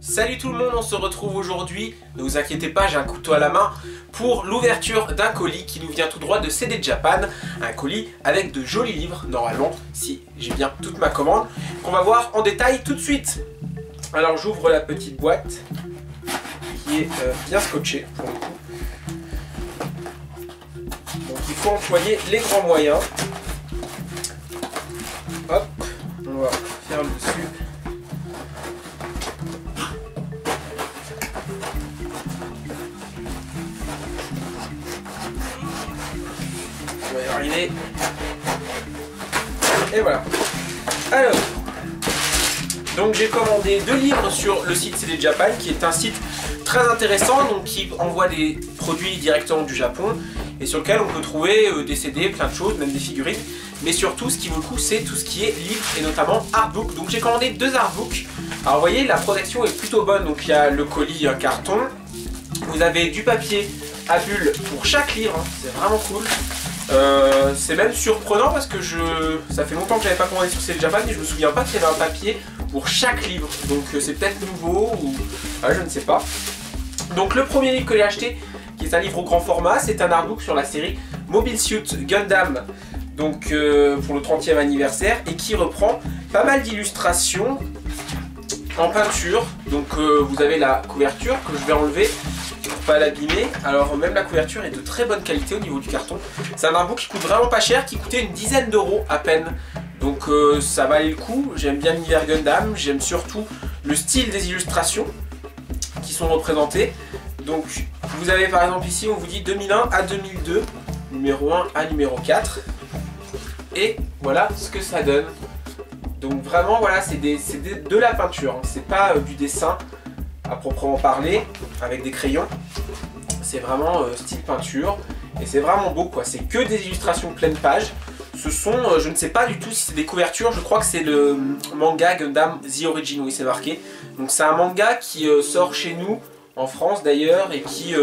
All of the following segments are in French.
Salut tout le monde, on se retrouve aujourd'hui, ne vous inquiétez pas, j'ai un couteau à la main pour l'ouverture d'un colis qui nous vient tout droit de CD Japan. Un colis avec de jolis livres, normalement, si j'ai bien toute ma commande, qu'on va voir en détail tout de suite. Alors j'ouvre la petite boîte qui est bien scotchée pour le coup. Donc il faut employer les grands moyens. Hop, on va faire le dessus. On va y arriver. Et voilà. Alors, donc j'ai commandé 2 livres sur le site CD Japan, qui est un site très intéressant, donc qui envoie des produits directement du Japon et sur lequel on peut trouver des CD, plein de choses, même des figurines. Mais surtout, ce qui vaut le coup, c'est tout ce qui est livres et notamment artbook. Donc j'ai commandé 2 artbooks. Alors vous voyez, la protection est plutôt bonne. Donc il y a le colis, un carton. Vous avez du papier à bulles pour chaque livre, hein. C'est vraiment cool. C'est même surprenant parce que ça fait longtemps que j'avais pas commandé sur CD Japan et je me souviens pas qu'il y avait un papier pour chaque livre. Donc c'est peut-être nouveau ou je ne sais pas. Donc le premier livre que j'ai acheté, qui est un livre au grand format, c'est un artbook sur la série Mobile Suit Gundam, donc pour le 30e anniversaire, et qui reprend pas mal d'illustrations en peinture. Donc vous avez la couverture que je vais enlever pour pas l'abîmer. Alors même la couverture est de très bonne qualité au niveau du carton. C'est un artbook qui coûte vraiment pas cher, qui coûtait une dizaine d'euros à peine. Donc ça valait le coup. J'aime bien l'univers Gundam, j'aime surtout le style des illustrations qui sont représentées. Donc vous avez par exemple ici, on vous dit 2001 à 2002, numéro 1 à numéro 4. Et voilà ce que ça donne. Donc vraiment voilà, c'est de la peinture, hein. C'est pas du dessin à proprement parler avec des crayons. C'est vraiment style peinture et c'est vraiment beau quoi. C'est que des illustrations pleine page. Ce sont, je ne sais pas du tout si c'est des couvertures, je crois que c'est le manga Gundam The Origin, oui c'est marqué. Donc c'est un manga qui sort chez nous, en France d'ailleurs, et qui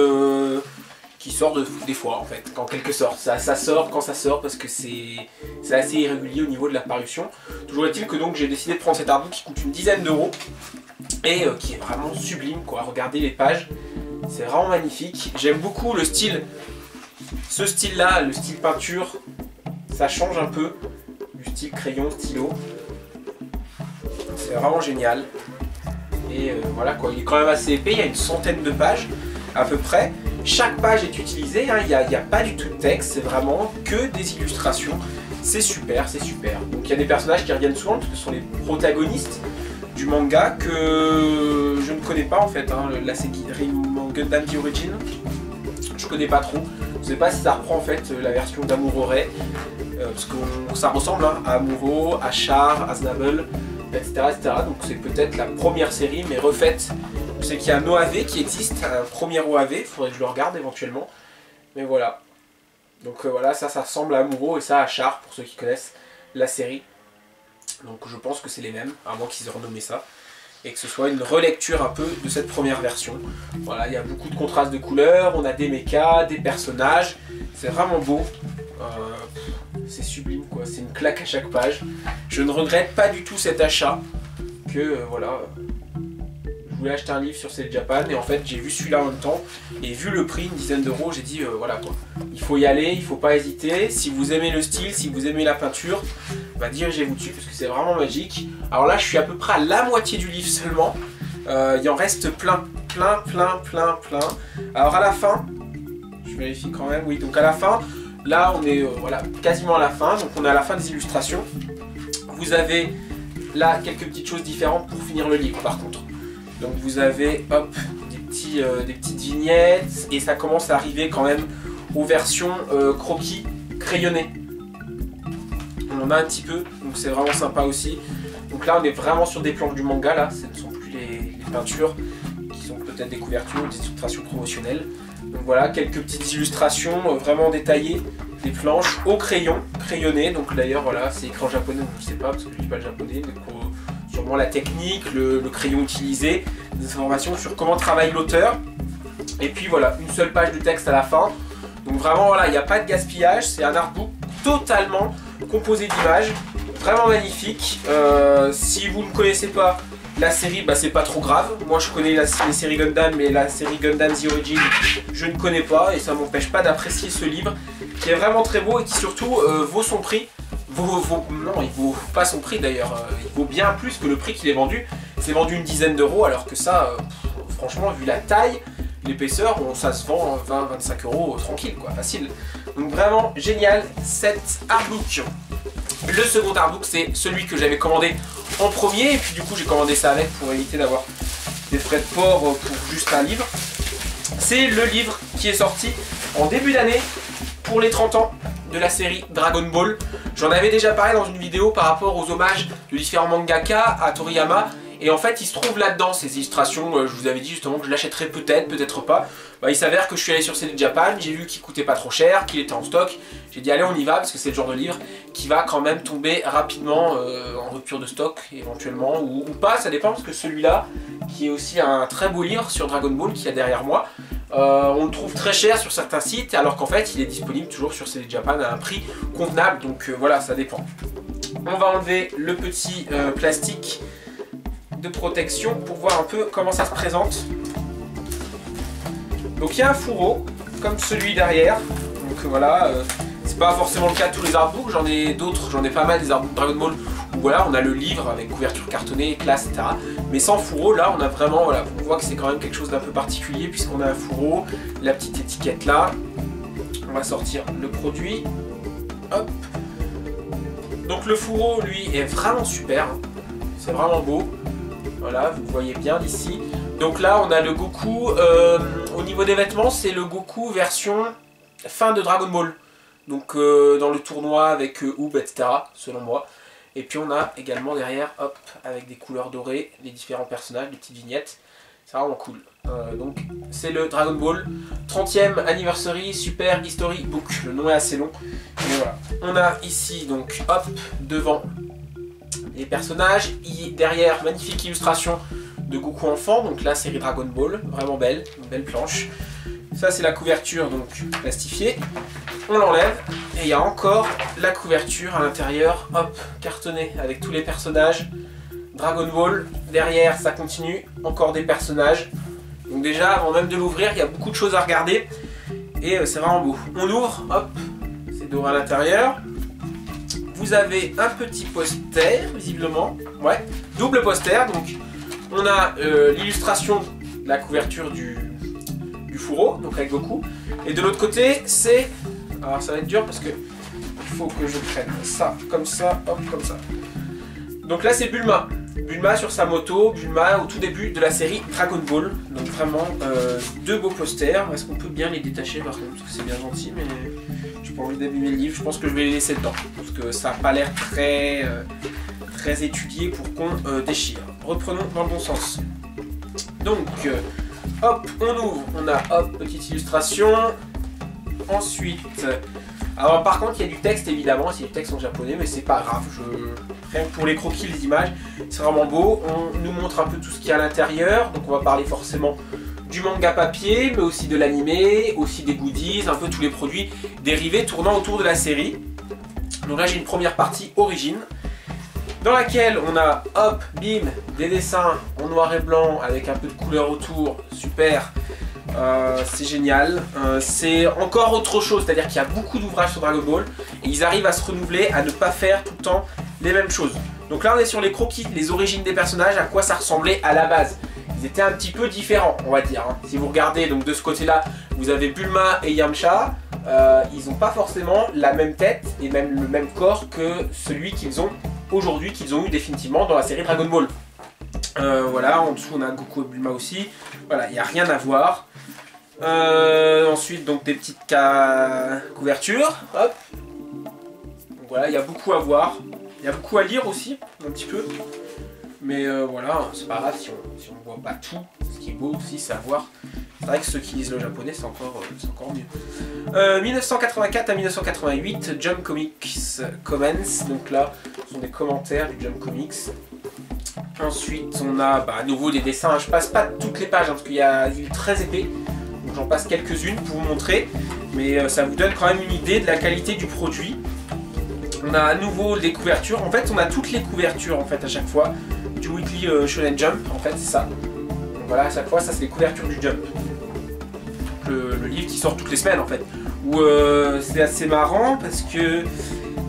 sort des fois en fait, en quelque sorte. Ça sort quand ça sort parce que c'est assez irrégulier au niveau de la parution. Toujours est-il que donc j'ai décidé de prendre cet artbook qui coûte une dizaine d'euros et qui est vraiment sublime quoi. Regardez les pages, c'est vraiment magnifique. J'aime beaucoup le style, ce style là, le style peinture. Ça change un peu du style crayon, stylo. C'est vraiment génial. Et voilà quoi, il est quand même assez épais, il y a une centaine de pages à peu près. Chaque page est utilisée, hein. Il n'y a pas du tout de texte, c'est vraiment que des illustrations. C'est super, c'est super. Donc il y a des personnages qui reviennent souvent, parce que ce sont les protagonistes du manga que je ne connais pas en fait, hein. La série Gundam The Origin, je connais pas trop. Je sais pas si ça reprend en fait la version d'Amuro Ray, parce que ça ressemble hein, à Amuro, à Char, à Snabel, etc., etc. Donc c'est peut-être la première série mais refaite. Je sais qu'il y a un OAV qui existe, un premier OAV, il faudrait que je le regarde éventuellement. Mais voilà. Donc voilà, ça ressemble à Amuro et ça à Char pour ceux qui connaissent la série. Donc je pense que c'est les mêmes, à moins qu'ils aient renommé ça. Et que ce soit une relecture un peu de cette première version. Voilà, il y a beaucoup de contrastes de couleurs, on a des mechas, des personnages. C'est vraiment beau. C'est sublime quoi, c'est une claque à chaque page. Je ne regrette pas du tout cet achat. Que voilà, je voulais acheter un livre sur CD Japan et en fait j'ai vu celui-là en même temps. Et vu le prix, une dizaine d'euros, j'ai dit voilà quoi. Il faut y aller, il faut pas hésiter. Si vous aimez le style, si vous aimez la peinture, bah dirigez-vous dessus parce que c'est vraiment magique. Alors là je suis à peu près à la moitié du livre seulement. Il en reste plein. Alors à la fin, je vérifie quand même, oui donc à la fin, là on est voilà, quasiment à la fin, donc on est à la fin des illustrations. Vous avez là quelques petites choses différentes pour finir le livre par contre. Donc vous avez hop, des petites vignettes et ça commence à arriver quand même aux versions croquis crayonnés. On en a un petit peu, donc c'est vraiment sympa aussi. Donc là on est vraiment sur des planches du manga, là ce ne sont plus les peintures qui sont peut-être des couvertures ou des illustrations promotionnelles. Donc voilà, quelques petites illustrations vraiment détaillées, des planches au crayon, crayonnées. Donc d'ailleurs voilà, c'est écrit en japonais, donc je ne sais pas parce que je ne lis pas le japonais. Donc sûrement la technique, le crayon utilisé, des informations sur comment travaille l'auteur. Et puis voilà, une seule page de texte à la fin. Donc vraiment voilà, il n'y a pas de gaspillage, c'est un artbook totalement composé d'images, vraiment magnifique. Si vous ne connaissez pas La série, bah, c'est pas trop grave. Moi, je connais les séries Gundam, mais la série Gundam The Origin, je ne connais pas. Et ça m'empêche pas d'apprécier ce livre, qui est vraiment très beau et qui surtout vaut son prix. Non, il vaut pas son prix d'ailleurs. Il vaut bien plus que le prix qu'il est vendu. C'est vendu une dizaine d'euros, alors que ça, franchement, vu la taille, l'épaisseur, ça se vend 20-25 euros tranquille, quoi, facile. Donc vraiment génial, cet artbook. Le second artbook, c'est celui que j'avais commandé en premier, et puis du coup j'ai commandé ça avec pour éviter d'avoir des frais de port pour juste un livre. C'est le livre qui est sorti en début d'année pour les 30 ans de la série Dragon Ball. J'en avais déjà parlé dans une vidéo par rapport aux hommages de différents mangaka à Toriyama. Et en fait, il se trouve là-dedans ces illustrations. Je vous avais dit justement que je l'achèterais peut-être, peut-être pas. Bah, il s'avère que je suis allé sur CD Japan, j'ai vu qu'il coûtait pas trop cher, qu'il était en stock. J'ai dit allez, on y va, parce que c'est le genre de livre qui va quand même tomber rapidement en rupture de stock éventuellement, ou pas, ça dépend, parce que celui-là, qui est aussi un très beau livre sur Dragon Ball qu'il y a derrière moi, on le trouve très cher sur certains sites, alors qu'en fait il est disponible toujours sur CD Japan à un prix convenable, donc voilà, ça dépend. On va enlever le petit plastique de protection pour voir un peu comment ça se présente. Donc il y a un fourreau comme celui derrière, donc voilà, c'est pas forcément le cas de tous les artbooks, j'en ai d'autres, j'en ai pas mal des artbooks Dragon Ball où voilà, on a le livre avec couverture cartonnée, classe, etc. Mais sans fourreau, là on a vraiment, voilà, on voit que c'est quand même quelque chose d'un peu particulier puisqu'on a un fourreau, la petite étiquette là. On va sortir le produit, hop. Donc le fourreau lui est vraiment super, c'est vraiment beau. Voilà, vous le voyez bien d'ici. Donc là, on a le Goku. Au niveau des vêtements, c'est le Goku version fin de Dragon Ball. Donc dans le tournoi avec Oob, etc. selon moi. Et puis on a également derrière, hop, avec des couleurs dorées, les différents personnages, des petites vignettes. C'est vraiment cool. Donc c'est le Dragon Ball 30e Anniversary Super History Book. Le nom est assez long. Mais voilà. On a ici, donc, hop, devant les personnages, derrière, magnifique illustration de Goku enfant, donc la série Dragon Ball, vraiment belle, une belle planche. Ça c'est la couverture donc plastifiée, on l'enlève et il y a encore la couverture à l'intérieur, hop, cartonnée avec tous les personnages, Dragon Ball, derrière ça continue, encore des personnages. Donc déjà avant même de l'ouvrir, il y a beaucoup de choses à regarder et c'est vraiment beau. On ouvre, hop, c'est doré à l'intérieur. Vous avez un petit poster, visiblement, ouais, double poster, donc on a l'illustration, la couverture du fourreau, donc avec Goku, et de l'autre côté, c'est, alors ça va être dur parce que il faut que je prenne ça, hop, comme ça. Donc là c'est Bulma, Bulma sur sa moto, Bulma au tout début de la série Dragon Ball, donc vraiment deux beaux posters. Est-ce qu'on peut bien les détacher par contre, parce que c'est bien gentil, mais j'ai pas envie d'abîmer le livre, je pense que je vais les laisser dedans, parce que ça n'a pas l'air très, très étudié pour qu'on déchire. Reprenons dans le bon sens. Donc, hop, on ouvre, on a, hop, petite illustration. Ensuite, alors par contre il y a du texte évidemment, c'est du texte en japonais, mais c'est pas grave, rien que pour les croquis, les images, c'est vraiment beau. On nous montre un peu tout ce qu'il y a à l'intérieur, donc on va parler forcément du manga papier, mais aussi de l'animé, aussi des goodies, un peu tous les produits dérivés tournant autour de la série. Donc là j'ai une première partie origine, dans laquelle on a, hop, bim, des dessins en noir et blanc avec un peu de couleur autour, super, c'est génial. C'est encore autre chose, c'est-à-dire qu'il y a beaucoup d'ouvrages sur Dragon Ball et ils arrivent à se renouveler, à ne pas faire tout le temps les mêmes choses. Donc là on est sur les croquis, les origines des personnages, à quoi ça ressemblait à la base. Ils étaient un petit peu différents, on va dire. Si vous regardez, donc de ce côté-là, vous avez Bulma et Yamcha. Ils n'ont pas forcément la même tête et même le même corps que celui qu'ils ont aujourd'hui, qu'ils ont eu définitivement dans la série Dragon Ball. Voilà, en dessous on a Goku et Bulma aussi. Voilà, il n'y a rien à voir. Ensuite, donc des petites couvertures. Hop. Donc voilà, il y a beaucoup à voir. Il y a beaucoup à lire aussi, un petit peu. Mais voilà, c'est pas grave si on ne voit pas tout. Ce qui est beau aussi, c'est à voir. C'est vrai que ceux qui lisent le japonais, c'est encore mieux. 1984 à 1988, Jump Comics Comments. Donc là, ce sont des commentaires du Jump Comics. Ensuite, on a à nouveau des dessins. Je passe pas toutes les pages, hein, parce qu'il est très épais. Donc j'en passe quelques-unes pour vous montrer. Mais ça vous donne quand même une idée de la qualité du produit. On a à nouveau des couvertures. En fait, on a toutes les couvertures en fait à chaque fois du Weekly Shonen Jump, en fait, c'est ça. Donc voilà, à chaque fois, ça c'est les couvertures du Jump. Le livre qui sort toutes les semaines, en fait. Où c'est assez marrant parce que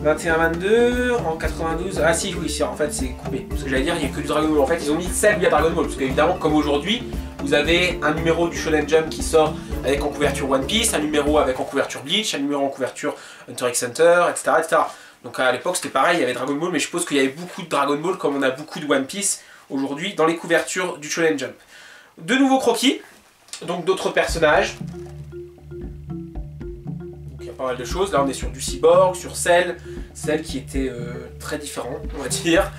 21-22 en 92. Ah si, oui, en fait c'est coupé. Parce que j'allais dire, il n'y a que du Dragon Ball. En fait, ils ont mis celle via Dragon Ball. Parce qu'évidemment, comme aujourd'hui, vous avez un numéro du Shonen Jump qui sort avec en couverture One Piece, un numéro avec en couverture Bleach, un numéro en couverture Hunter x Hunter, etc., etc. Donc à l'époque c'était pareil, il y avait Dragon Ball, mais je suppose qu'il y avait beaucoup de Dragon Ball comme on a beaucoup de One Piece aujourd'hui dans les couvertures du Shonen Jump. De nouveaux croquis, donc d'autres personnages. Donc il y a pas mal de choses. Là on est sur du Cyborg, sur Cell qui était très différent, on va dire.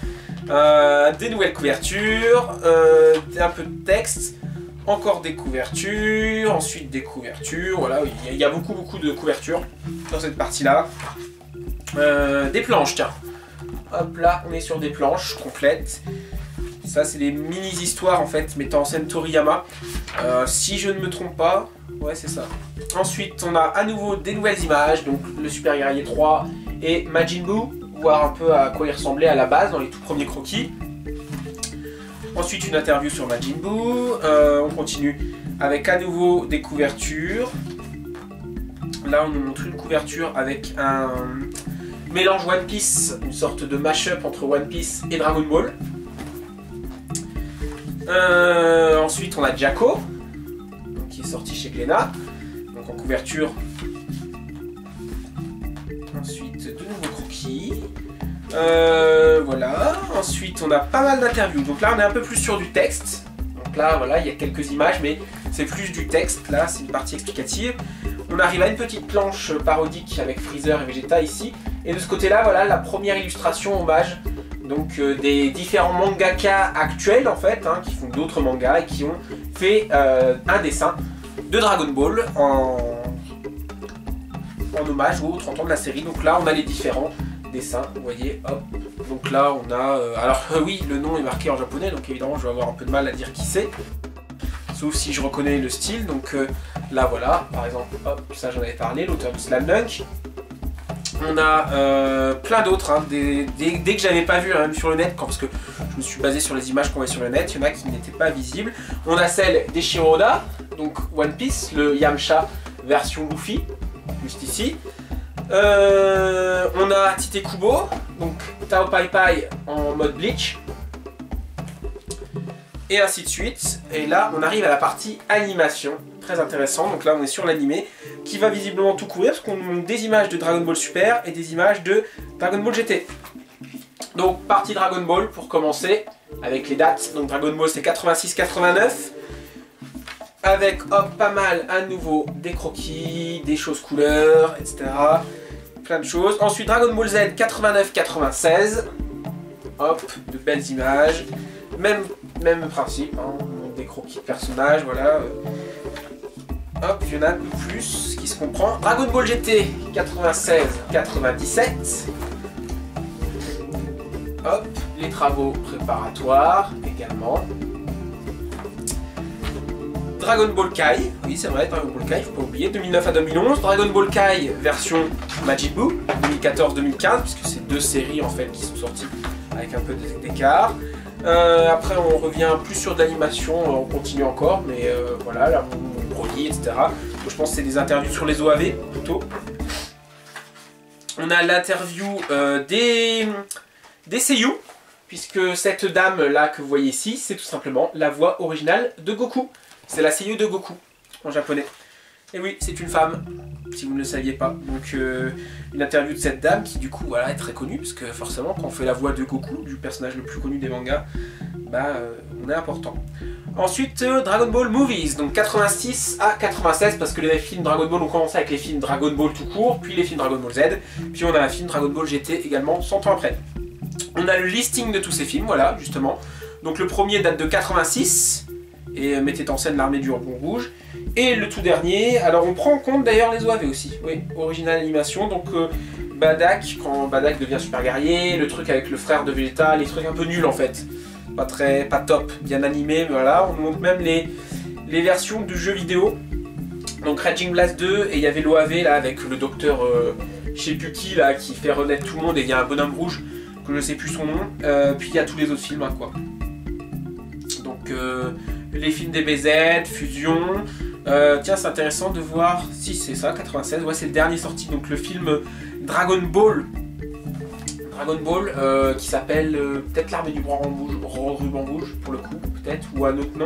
Des nouvelles couvertures, un peu de texte. Encore des couvertures, ensuite des couvertures, voilà, il y a beaucoup de couvertures dans cette partie-là. Des planches, tiens. Hop là, on est sur des planches complètes. Ça, c'est des mini-histoires en fait, mettant en scène Toriyama. Si je ne me trompe pas, ouais, c'est ça. Ensuite, on a à nouveau des nouvelles images, donc le Super Guerrier 3 et Majin Buu, voir un peu à quoi il ressemblait à la base dans les tout premiers croquis. Ensuite, une interview sur Majin Buu. On continue avec à nouveau des couvertures. Là, on nous montre une couverture avec un mélange One Piece, une sorte de mash-up entre One Piece et Dragon Ball. Ensuite, on a Jaco, qui est sorti chez Glénat, donc en couverture. Ensuite, de nouveaux croquis. Voilà. Ensuite, on a pas mal d'interviews. Donc là, on est un peu plus sur du texte. Donc là, voilà, il y a quelques images, mais c'est plus du texte. Là, c'est une partie explicative. On arrive à une petite planche parodique avec Freezer et Vegeta ici. Et de ce côté-là, voilà, la première illustration hommage. Donc des différents mangaka actuels, en fait, hein, qui font d'autres mangas et qui ont fait un dessin de Dragon Ball en hommage aux 30 ans de la série. Donc là, on a les différents dessin, vous voyez, hop. Donc là on a, alors oui, le nom est marqué en japonais, donc évidemment je vais avoir un peu de mal à dire qui c'est, sauf si je reconnais le style. Donc là voilà, par exemple, hop, ça j'en avais parlé, l'auteur de Slam Dunk. On a plein d'autres, hein, dès que j'avais pas vu, hein, même sur le net, parce que je me suis basé sur les images qu'on voit sur le net, il y en a qui n'étaient pas visibles. On a celle des Shiroda, donc One Piece, le Yamcha version Luffy, juste ici. On a Tite Kubo, donc Tao Pai Pai en mode Bleach, et ainsi de suite. Et là, on arrive à la partie animation, très intéressant. Donc là, on est sur l'animé, qui va visiblement tout couvrir, parce qu'on nous montre des images de Dragon Ball Super et des images de Dragon Ball GT. Donc, partie Dragon Ball pour commencer, avec les dates. Donc Dragon Ball c'est 86-89. Avec, hop, pas mal à nouveau des croquis, des choses couleurs, etc. Plein de choses. Ensuite, Dragon Ball Z 89-96. Hop, de belles images. Même principe, hein, des croquis de personnages, voilà. Hop, il y en a un peu plus qui se comprend. Dragon Ball GT 96-97. Hop, les travaux préparatoires également. Dragon Ball Kai, oui c'est vrai, Dragon Ball Kai, faut pas oublier, 2009 à 2011. Dragon Ball Kai version Majin Buu, 2014-2015, puisque c'est deux séries en fait qui sont sorties avec un peu d'écart. Après on revient plus sur de l'animation, on continue encore, mais voilà, là on produit, etc. Donc, je pense que c'est des interviews sur les OAV plutôt. On a l'interview des seiyuu, puisque cette dame là que vous voyez ici, c'est tout simplement la voix originale de Goku. C'est la seiyuu de Goku, en japonais. Et oui, c'est une femme, si vous ne le saviez pas. Donc une interview de cette dame qui du coup voilà, est très connue, parce que forcément quand on fait la voix de Goku, du personnage le plus connu des mangas, bah on est important. Ensuite Dragon Ball Movies, donc 86 à 96, parce que les films Dragon Ball ont commencé avec les films Dragon Ball tout court, puis les films Dragon Ball Z, puis on a un film Dragon Ball GT également 100 ans après. On a le listing de tous ces films, voilà, justement. Donc le premier date de 86, et mettait en scène l'armée du Rubon Rouge. Et le tout dernier, alors on prend en compte d'ailleurs les OAV aussi, oui, original animation, donc Badak, quand Badak devient super guerrier, le truc avec le frère de Vegeta, les trucs un peu nuls en fait, pas top, bien animé, mais voilà, on montre même les versions du jeu vidéo, donc Raging Blast 2, et il y avait l'OAV là avec le docteur Shibuki là qui fait renaître tout le monde, et il y a un bonhomme rouge, que je sais plus son nom, puis il y a tous les autres films hein, quoi. Donc les films DBZ, Fusion. Tiens, c'est intéressant de voir, si c'est ça, 96, ouais, c'est le dernier sorti, donc le film Dragon Ball. Qui s'appelle peut-être l'armée du ruban rouge pour le coup, peut-être, ou un autre nom,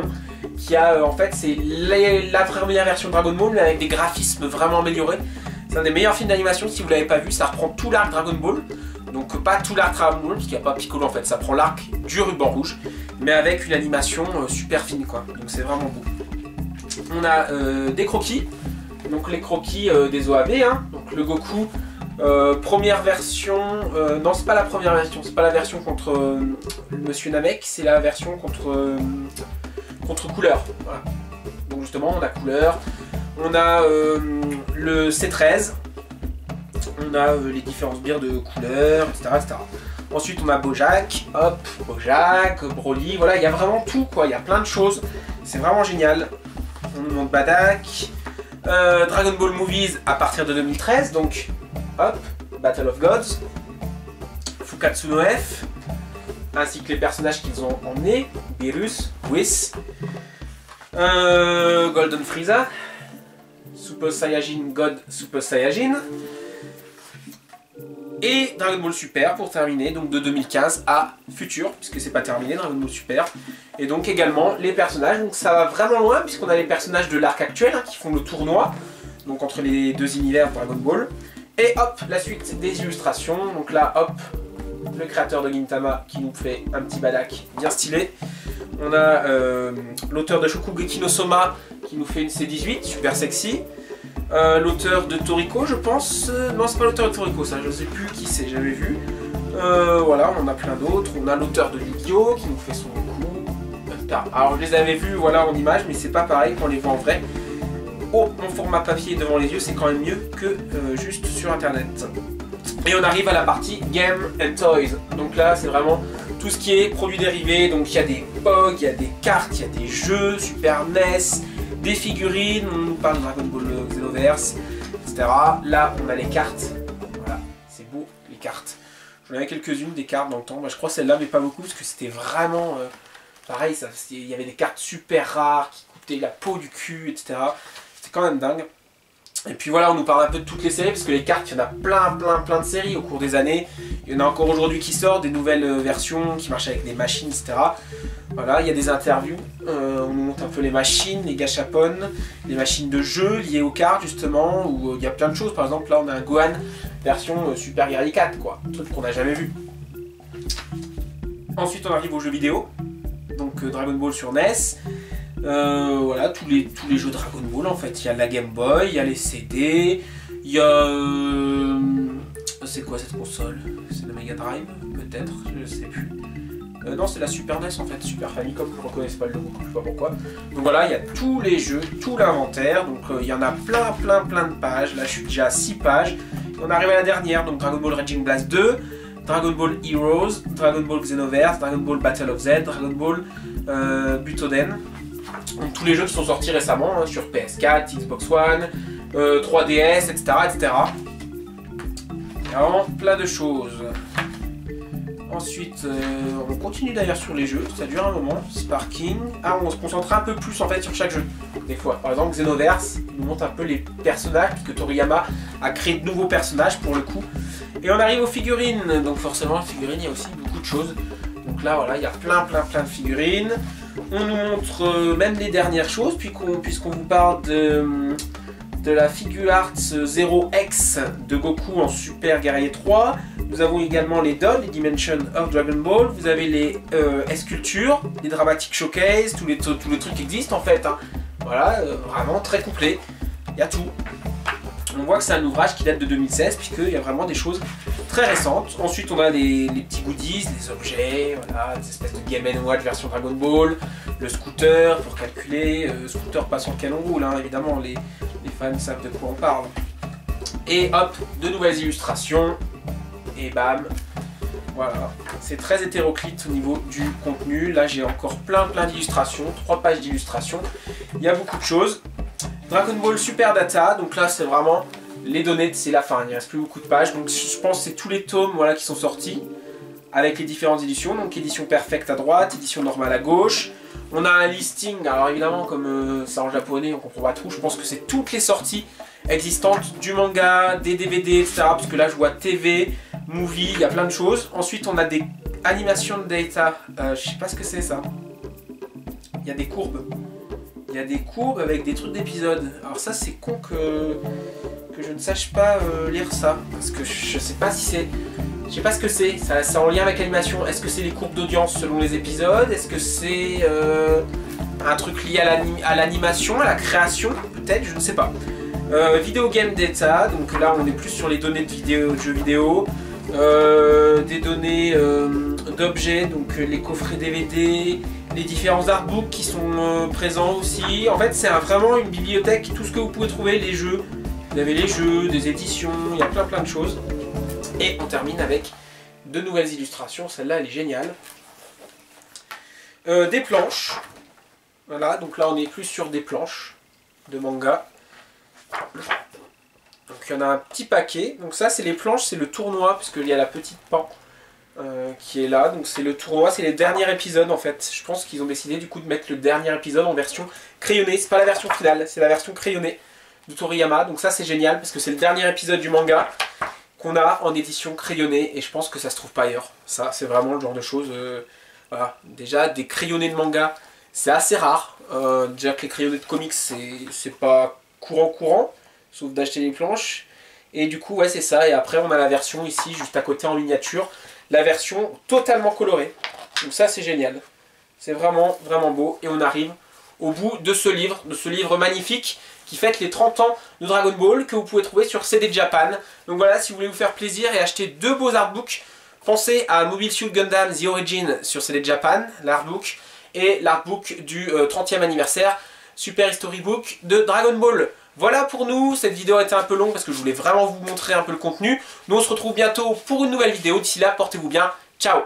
qui a en fait c'est la première version de Dragon Ball mais avec des graphismes vraiment améliorés. C'est un des meilleurs films d'animation si vous l'avez pas vu, ça reprend tout l'arc Dragon Ball, donc pas tout l'arc Dragon Ball parce qu'il n'y a pas Piccolo en fait, ça prend l'arc du ruban rouge mais avec une animation super fine quoi, donc c'est vraiment beau. On a des croquis, donc les croquis des OAV, hein, donc le Goku. Première version, non c'est pas la première version, c'est pas la version contre Monsieur Namek, c'est la version contre Couleur. Voilà. Donc justement on a Couleur, on a le C13, on a les différents sbires de Couleur, etc. Ensuite on a Bojack, hop, Bojack, Broly, voilà il y a vraiment tout quoi, il y a plein de choses, c'est vraiment génial. On nous montre Badak, Dragon Ball Movies à partir de 2013, donc hop, Battle of Gods, Fukatsu no F, ainsi que les personnages qu'ils ont emmenés, Beerus, Whis, Golden Frieza, Super Saiyajin God Super Saiyajin, et Dragon Ball Super pour terminer, donc de 2015 à Future, puisque c'est pas terminé Dragon Ball Super, et donc également les personnages, donc ça va vraiment loin, puisqu'on a les personnages de l'arc actuel hein, qui font le tournoi, donc entre les deux univers Dragon Ball. Et hop, la suite des illustrations. Donc là, hop, le créateur de Gintama qui nous fait un petit Badak bien stylé. On a l'auteur de Shokugeki no Soma qui nous fait une C18, super sexy. L'auteur de Toriko, je pense. Non, c'est pas l'auteur de Toriko, ça, je sais plus qui c'est, j'avais vu. Voilà, on en a plein d'autres. On a l'auteur de Yu-Gi-Oh qui nous fait son coup. Alors, je les avais vus voilà, en image, mais c'est pas pareil qu'on les voit en vrai. Oh, mon format papier devant les yeux, c'est quand même mieux que juste sur internet. Et on arrive à la partie Game and Toys. Donc là, c'est vraiment tout ce qui est produits dérivés. Donc il y a des POG, il y a des cartes, il y a des jeux, Super NES, des figurines. On nous parle de Dragon Ball Xenoverse, etc. Là, on a les cartes. Voilà, c'est beau, les cartes. J'en avais quelques-unes des cartes dans le temps. Moi, je crois celle-là, mais pas beaucoup, parce que c'était vraiment... pareil, il y avait des cartes super rares qui coûtaient la peau du cul, etc. C'est quand même dingue. Et puis voilà, on nous parle un peu de toutes les séries, parce que les cartes, il y en a plein de séries au cours des années. Il y en a encore aujourd'hui qui sortent, des nouvelles versions qui marchent avec des machines, etc. Voilà, il y a des interviews, on nous montre un peu les machines, les gachapon, les machines de jeu liées aux cartes justement, où il y a plein de choses. Par exemple, là on a un Gohan version Super Guerrier 4, quoi, un truc qu'on n'a jamais vu. Ensuite on arrive aux jeux vidéo, donc Dragon Ball sur NES. Voilà, tous les jeux Dragon Ball en fait, il y a la Game Boy, il y a les CD, il y a... c'est quoi cette console? C'est la Mega Drive peut-être, je sais plus. Non, c'est la Super NES en fait, Super Famicom, je ne reconnais pas le logo, je sais pas pourquoi. Donc voilà, il y a tous les jeux, tout l'inventaire, donc il y en a plein de pages, là je suis déjà à 6 pages. Et on arrive à la dernière, donc Dragon Ball Raging Blast 2, Dragon Ball Heroes, Dragon Ball Xenoverse, Dragon Ball Battle of Z, Dragon Ball Butoden. Donc tous les jeux qui sont sortis récemment hein, sur PS4, Xbox One, 3DS, etc. etc. Il y a vraiment plein de choses. Ensuite, on continue d'ailleurs sur les jeux, ça dure un moment. Sparking. Ah, on se concentre un peu plus en fait sur chaque jeu. Des fois, par exemple, Xenoverse nous montre un peu les personnages, puisque Toriyama a créé de nouveaux personnages pour le coup. Et on arrive aux figurines. Donc forcément, les figurines, il y a aussi beaucoup de choses. Donc là, voilà, il y a plein de figurines. On nous montre même les dernières choses, puisqu'on vous parle de la Figure Arts 0X de Goku en Super Guerrier 3. Nous avons également les dolls, les Dimensions of Dragon Ball. Vous avez les sculptures, les Dramatic Showcase, tous les trucs qui existent en fait. Hein. Voilà, vraiment très complet. Il y a tout. On voit que c'est un ouvrage qui date de 2016, puisqu'il y a vraiment des choses très récentes. Ensuite, on a les petits goodies, les objets, voilà, des espèces de Game & Watch version Dragon Ball, le scooter pour calculer, scooter pas sur lequel on roule, hein, évidemment, les fans savent de quoi on parle. Et hop, de nouvelles illustrations, et bam, voilà. C'est très hétéroclite au niveau du contenu. Là, j'ai encore plein d'illustrations, 3 pages d'illustrations. Il y a beaucoup de choses. Dragon Ball Super Data, donc là c'est vraiment les données, c'est la fin, il ne reste plus beaucoup de pages, donc je pense que c'est tous les tomes voilà, qui sont sortis avec les différentes éditions, donc édition perfecte à droite, édition normale à gauche, On a un listing, alors évidemment comme c'est en japonais on comprend pas tout, je pense que c'est toutes les sorties existantes du manga, des DVD, etc. Parce que là je vois TV, movie, il y a plein de choses. Ensuite on a des animation data, je sais pas ce que c'est ça. Il y a des courbes. Il y a des courbes avec des trucs d'épisodes. Alors ça c'est con que je ne sache pas lire ça. Parce que je sais pas si c'est... Je sais pas ce que c'est. C'est en lien avec l'animation. Est-ce que c'est les courbes d'audience selon les épisodes? Est-ce que c'est un truc lié à l'animation, à la création? Peut-être, je ne sais pas. Video game data. Donc là on est plus sur les données de jeux vidéo. Des données d'objets, donc les coffrets DVD, les différents artbooks qui sont présents aussi. En fait c'est vraiment une bibliothèque, tout ce que vous pouvez trouver, les jeux. Vous avez les jeux, des éditions, il y a plein de choses. Et on termine avec de nouvelles illustrations, celle-là elle est géniale. Des planches, voilà, donc là on est plus sur des planches de manga. Donc il y en a un petit paquet, donc ça c'est les planches, c'est le tournoi, parce qu'il y a la petite pan qui est là, donc c'est le tournoi, c'est les derniers épisodes en fait. Je pense qu'ils ont décidé du coup de mettre le dernier épisode en version crayonnée, c'est pas la version finale, c'est la version crayonnée de Toriyama, donc ça c'est génial, parce que c'est le dernier épisode du manga qu'on a en édition crayonnée, et je pense que ça se trouve pas ailleurs. Ça c'est vraiment le genre de choses, voilà, déjà des crayonnés de manga, c'est assez rare, déjà que les crayonnés de comics c'est pas courant, sauf d'acheter les planches. Et du coup ouais c'est ça, et après on a la version ici juste à côté en miniature, la version totalement colorée. Donc ça c'est génial, c'est vraiment beau. Et on arrive au bout de ce livre magnifique qui fête les 30 ans de Dragon Ball, que vous pouvez trouver sur CD Japan. Donc voilà, si vous voulez vous faire plaisir et acheter deux beaux artbooks, pensez à Mobile Suit Gundam The Origin sur CD Japan, l'artbook, et l'artbook du 30e anniversaire Super History Book de Dragon Ball. Voilà pour nous, cette vidéo a été un peu longue parce que je voulais vraiment vous montrer un peu le contenu. Nous on se retrouve bientôt pour une nouvelle vidéo, d'ici là portez-vous bien, ciao.